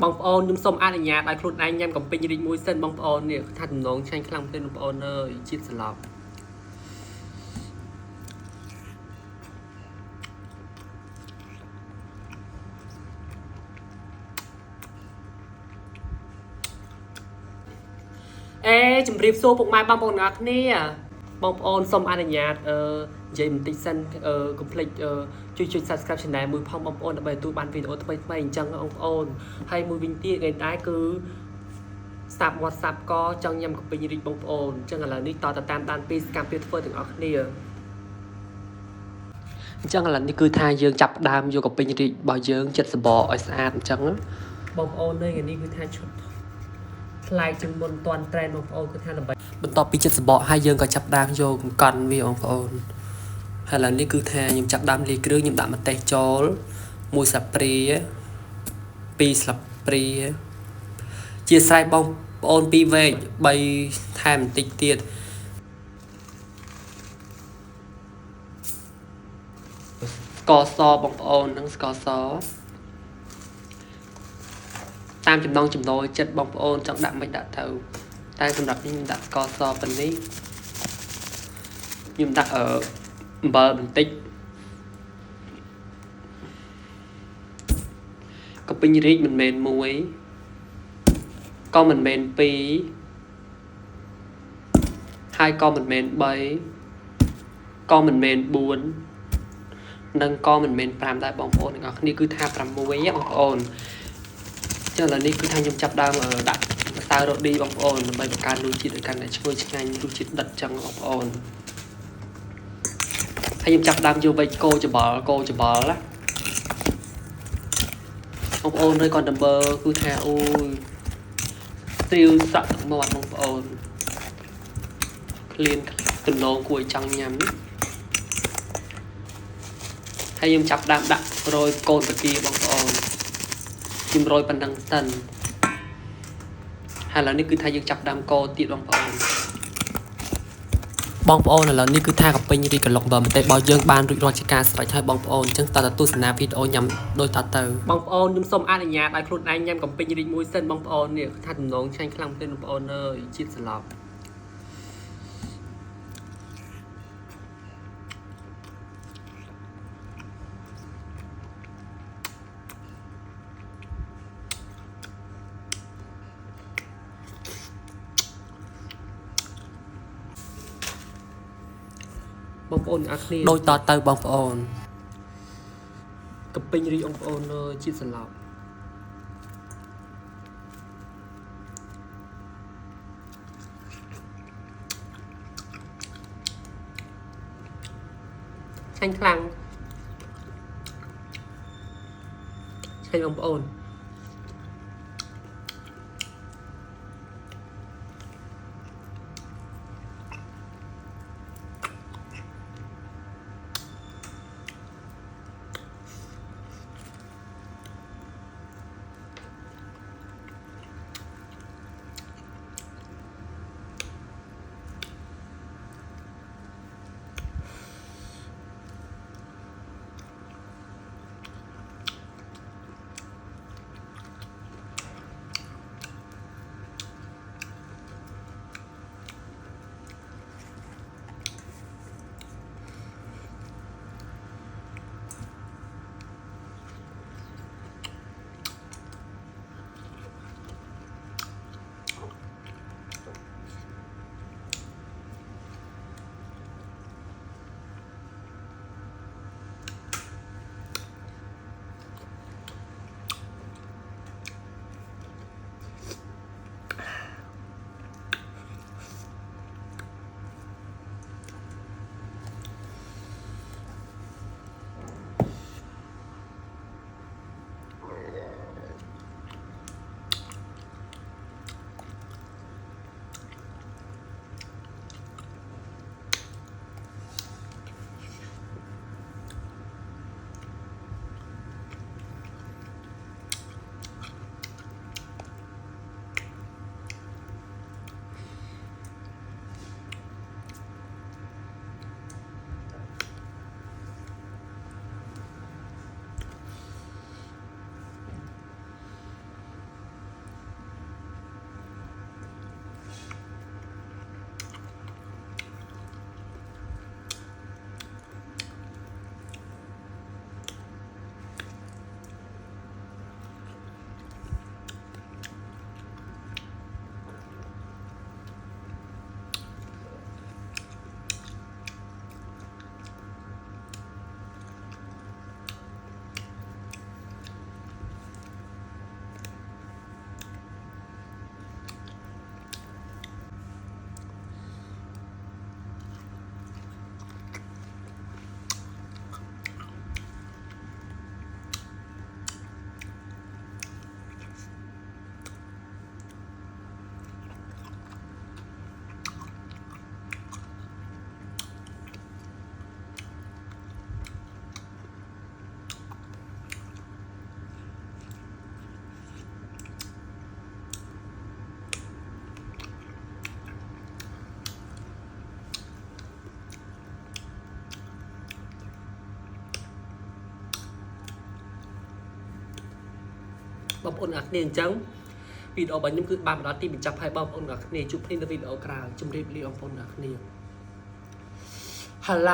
បងប្អូនខ្ញុំសូមអនុញ្ញាតឲ្យខ្លួនឯងញ៉ាំកំពេញរីកមួយសិនបងប្អូននេះថាដំណងឆ្ងាញ់ខ្លាំងទេបងប្អូនអើយជាតិស្លាប់ជំរាបសួរពុកម៉ែបងប្អូនទាំងអស់គ្នាបងប្អូនសូមអនុញ្ញាតនិយាយបន្តិចសិនកុំភ្លេចជួយ Subscribe Channel មួយផងបងប្អូនដើម្បីទទួលបានវីដេអូថ្មីៗអញ្ចឹងបងប្អូនហើយមួយវិញទៀតឯដែរគឺសាប់ WhatsApp ក៏ចង់ញ៉ាំកំពេញរីកបងប្អូនអញ្ចឹងឥឡូវនេះតទៅតាមដានពីសកម្មភាពធ្វើទាំងអស់គ្នាអញ្ចឹងឥឡូវនេះគឺថាយើងចាប់ដើមយកកំពេញរីករបស់យើងចិត្តសបកឲ្យស្អាតអញ្ចឹងបងប្អូននេះគឺថាឈុតថ្លៃជាងមុនតាន់ trend បងប្អូនគឺថាដើម្បីបន្ទាប់ពីចិត្តសបកហើយយើងក៏ចាប់ដើមយកកង់វាបងប្អូនហើយឥឡូវនេះគឺថាខ្ញុំចាប់ដើមលាយគ្រឿងខ្ញុំដាក់ម្ទេសចូល1ស្លាបព្រា2ស្លាបព្រាជាស្រ័យបងប្អូន2វែក3ថែមបន្តិចទៀតស្ករសបងប្អូននិងស្ករសតាមចំណងចំណូលចិត្តបងប្អូនចង់ដាក់មិនដាក់ទៅតែសម្រាប់ខ្ញុំដាក់ស្ករសប៉ុណ្នេះខ្ញុំដាក់អំបិលបន្តិចកំពេញរីកមិនមែន1ក៏មិនមែន2ហើយក៏មិនមែន3ក៏មិនមែន4និងក៏មិនមែន5ដែរបងប្អូនទាំងអស់គ្នាគឺថា6បងប្អូនចឹងឥឡូវនេះគឺថាខ្ញុំចាប់ដើមដាក់ម្សៅរ៉ូឌីបងប្អូនដើម្បីបង្កើនរសជាតិឲ្យកាន់តែឈ្ងុយឆ្ងាញ់រសជាតិដិតចឹងបងប្អូនហើយខ្ញុំចាប់ដើមយកវែកកូរច្បល់ណាបងប្អូនហើយគាត់ដំបើគឺថាអូយត្រៀវសក់ទឹកមាត់បងប្អូនក្លៀនទំនងគួរឲ្យចង់ញ៉ាំហើយខ្ញុំចាប់ដើមដាក់រោយកូនតាគីបងប្អូនខ្ញុំរោយប៉ុណ្ណឹងសិនហើយឥឡូវនេះគឺថាយើងចាប់ដើមកូរទៀតបងប្អូនឥឡូវនេះគឺថាកំពេញរីកន្លុកបើម្ទេសរបស់យើងបានរួចរាល់ជាការស្រេចហើយបងប្អូនអញ្ចឹងតើទស្សនាវីដេអូញ៉ាំដូចតទៅបងប្អូនខ្ញុំសូមអនុញ្ញាតឲ្យខ្លួនឯងញ៉ាំកំពេញរីកមួយសិនបងប្អូននេះថាដំណងឆ្ងាញ់ខ្លាំងទេបងប្អូនអើយជាតិស្លាប់បងប្អូនអ្នកគ្នាដូចតទៅបងប្អូនកំពេញរីបងប្អូនជាតិស្លាប់ឆ្ងាញ់ខ្លាំងឆ្ងាញ់បងប្អូន บางคนอักเนี่ยจังวีดีโอแบบนี้คือบางเราตีเป็นจับให้บางคนอักเนี่ยจุดนี้ในวีดีโอกลางจุ่มรีบเรียงบางคนอักเนี่ยฮัลโหล